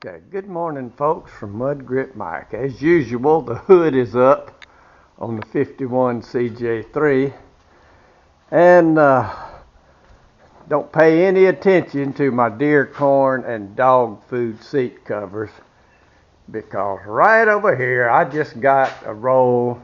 Okay, good morning folks from Mud Grip Mike. As usual, the hood is up on the 51 CJ3 and don't pay any attention to my deer corn and dog food seat covers, because right over here I just got a roll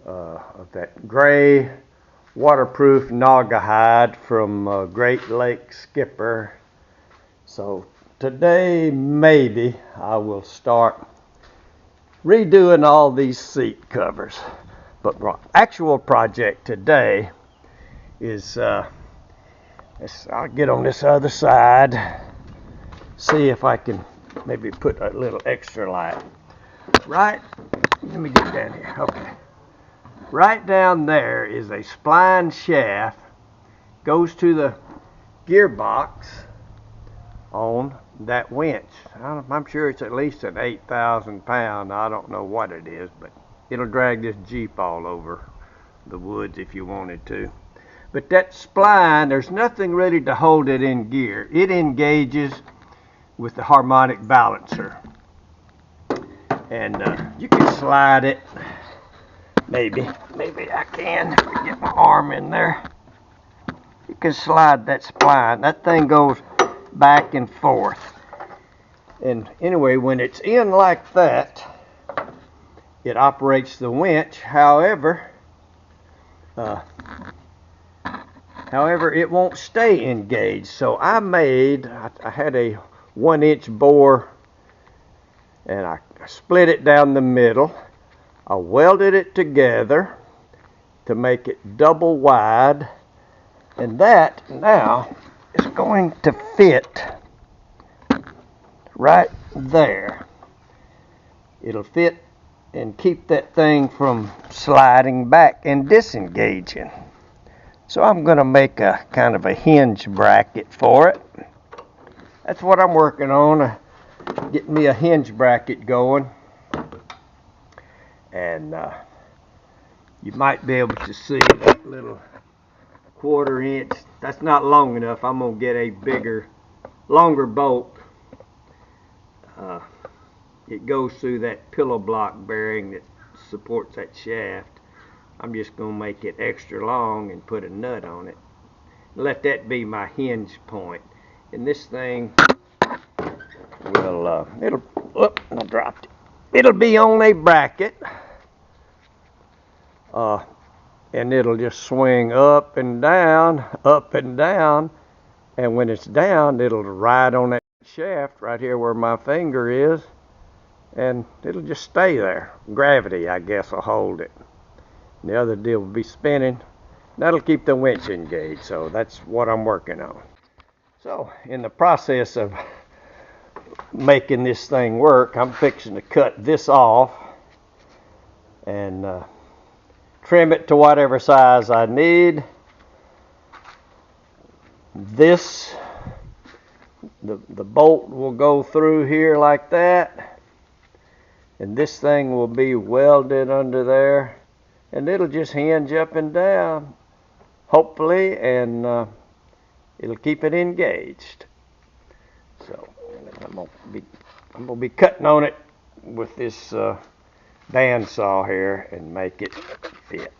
of that gray waterproof naugahyde from Great Lake Skipper. So today, maybe I will start redoing all these seat covers. But my actual project today is, I'll get on this other side, see if I can maybe put a little extra light. Right, let me get down here, okay. Right down there is a spline shaft, goes to the gearbox on that winch. I'm sure it's at least an 8,000 pound. I don't know what it is, but it'll drag this Jeep all over the woods if you wanted to. But that spline, there's nothing really to hold it in gear. It engages with the harmonic balancer. And you can slide it. Maybe I can. Let me get my arm in there. You can slide that spline. That thing goes back and forth. And anyway, when it's in like that, it operates the winch. However, it won't stay engaged. So I had a 1-inch bore, and I split it down the middle. I welded it together to make it double wide, and that now is going to fit right there. It'll fit and keep that thing from sliding back and disengaging. So I'm going to make a kind of a hinge bracket for it. That's what I'm working on, getting me a hinge bracket going. And you might be able to see that little 1/4 inch. That's not long enough. I'm going to get a bigger, longer bolt. It goes through that pillow block bearing that supports that shaft. I'm just going to make it extra long and put a nut on it. Let that be my hinge point. And this thing will, I dropped it. It'll be on a bracket. And it'll just swing up and down, and when it's down, it'll ride on that shaft right here where my finger is, and it'll just stay there. Gravity, I guess, will hold it. The other deal will be spinning. That'll keep the winch engaged, so that's what I'm working on. So, in the process of making this thing work, I'm fixing to cut this off and trim it to whatever size I need. The bolt will go through here like that, and this thing will be welded under there, and it'll just hinge up and down, hopefully, and it'll keep it engaged. So I'm gonna be cutting on it with this bandsaw here and make it fit.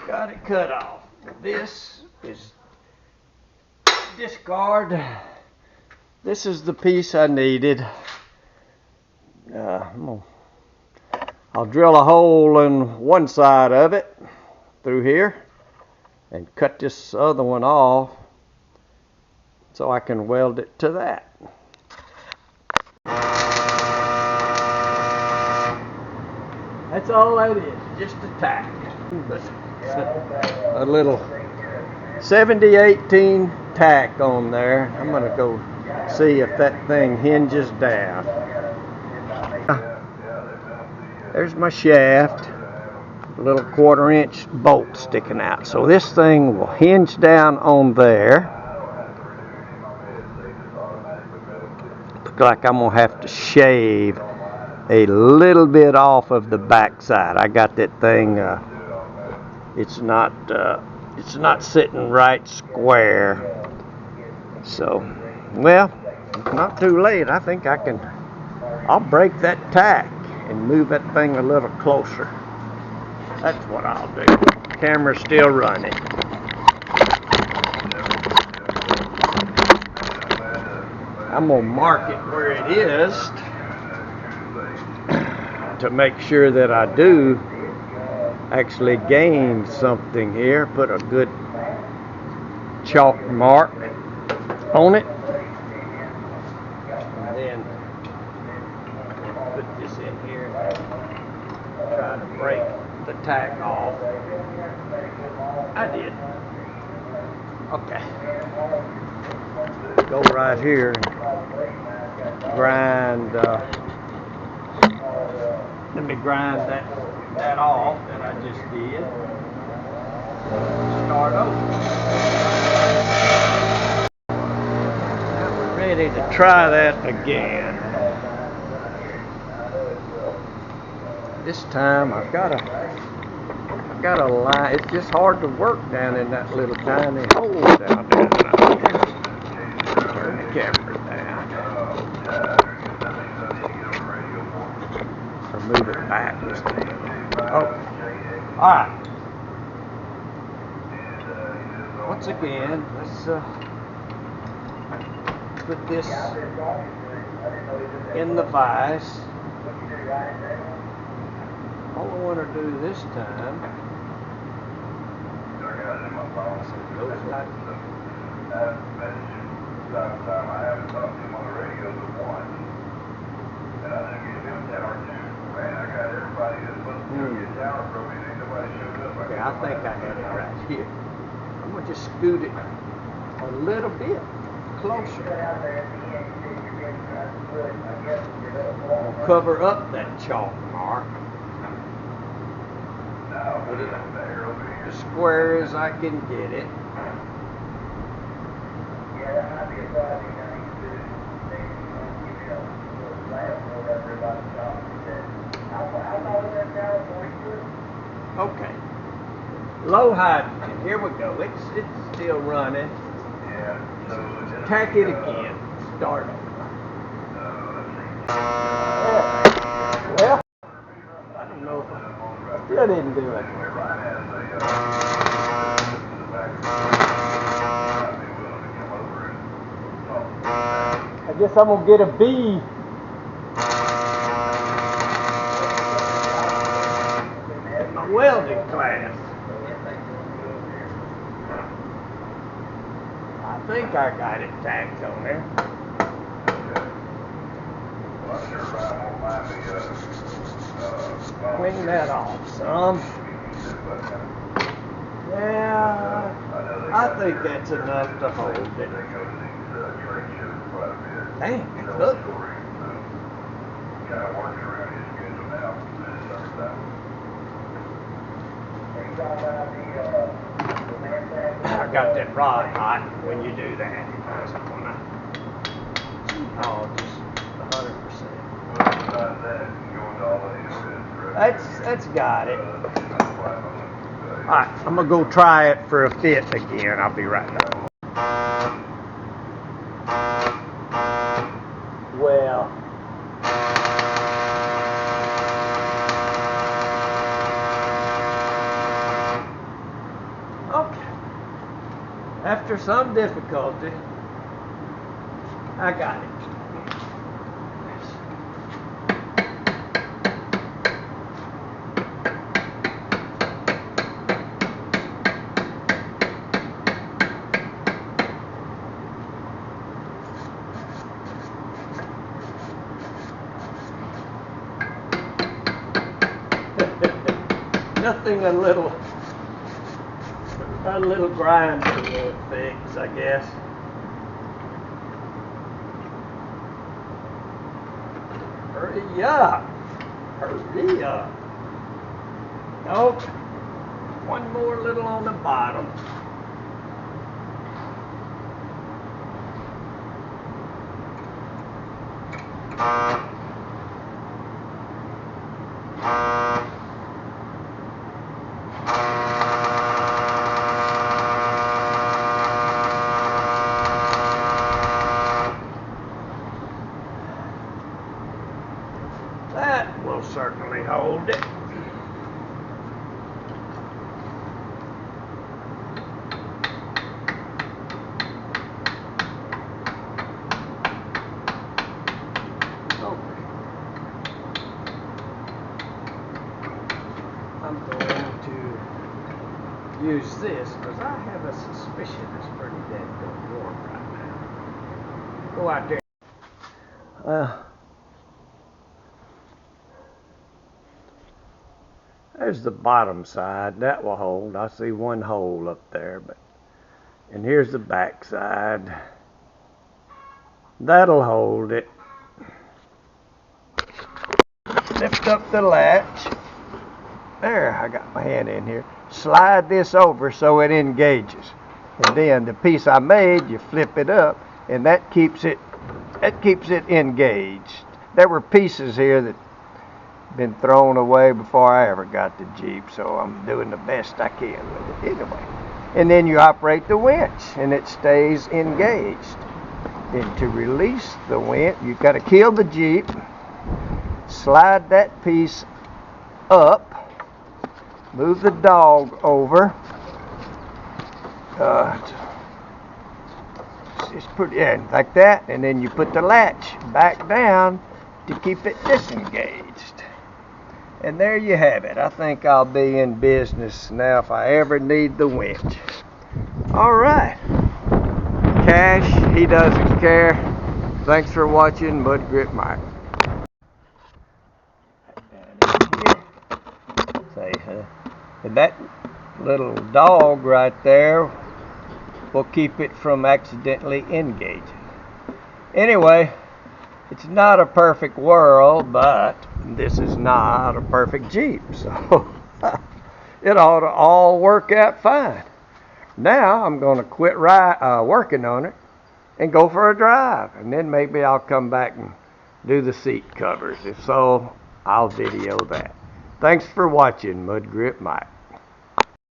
Got it cut off. This is discard. This is the piece I needed. I'll drill a hole in one side of it through here and cut this other one off so I can weld it to that. That's all that is, just a tack. A little 70-18 tack on there. I'm going to go see if that thing hinges down. There's my shaft. A little 1/4 inch bolt sticking out. So this thing will hinge down on there. Looks like I'm going to have to shave a little bit off of the back side. I got that thing it's not sitting right square. So, well, it's not too late. I think I'll break that tack and move that thing a little closer. That's what I'll do. Camera's still running. I'm gonna mark it where it is to make sure that I do actually gain something here. Put a good chalk mark on it. And then put this in here and try to break the tack off. I did. Okay. Go right here and grind. Let me grind that off that I just did. Start over. Now we're ready to try that again. This time I've got a line. It's just hard to work down in that little tiny hole down there. Turn the camera down. Or move it back just a little. Oh, all right. Once again, let's put this in the vise. All I want to do this time Okay, I think I had it right here. I'm going to just scoot it a little bit closer. I'll cover up that chalk mark. Put it as square as I can get it. Okay. Low hydrogen. Here we go. It's still running. Tack it again. Start over. Well, I don't know if I still didn't do it. I guess I'm gonna get a B. In my welding class. I think I got it tacked on there. Clean that off some. Yeah, I think that's enough to hold it. Dang, it's hooked. I got that rod hot when you do that. Oh, just 100%. That's got it. Alright, I'm gonna go try it for a fit again. I'll be right back. Well, okay. After some difficulty, I got it. Nothing a little grind will fix, I guess. Hurry up! Hurry up! Oh, one more little on the bottom. use this because I have a suspicion it's pretty dead warm right now. Go out there. There's the bottom side. That will hold. I see one hole up there, and here's the back side. That'll hold it. Lift up the latch. There, I got my hand in here. Slide this over so it engages. And then the piece I made, you flip it up, and that keeps it engaged. There were pieces here that been thrown away before I ever got the Jeep, so I'm doing the best I can with it anyway. And then you operate the winch, and it stays engaged. Then to release the winch, you've got to kill the Jeep, slide that piece up, move the dog over. It's pretty, yeah, like that, and then you put the latch back down to keep it disengaged. And there you have it. I think I'll be in business now if I ever need the winch. All right. Cash, he doesn't care. Thanks for watching Mud Grip Mike. And that little dog right there will keep it from accidentally engaging. Anyway, it's not a perfect world, but this is not a perfect Jeep, so it ought to all work out fine. Now I'm going to quit working on it and go for a drive, and then maybe I'll come back and do the seat covers. If so, I'll video that. Thanks for watching Mud Grip Mike.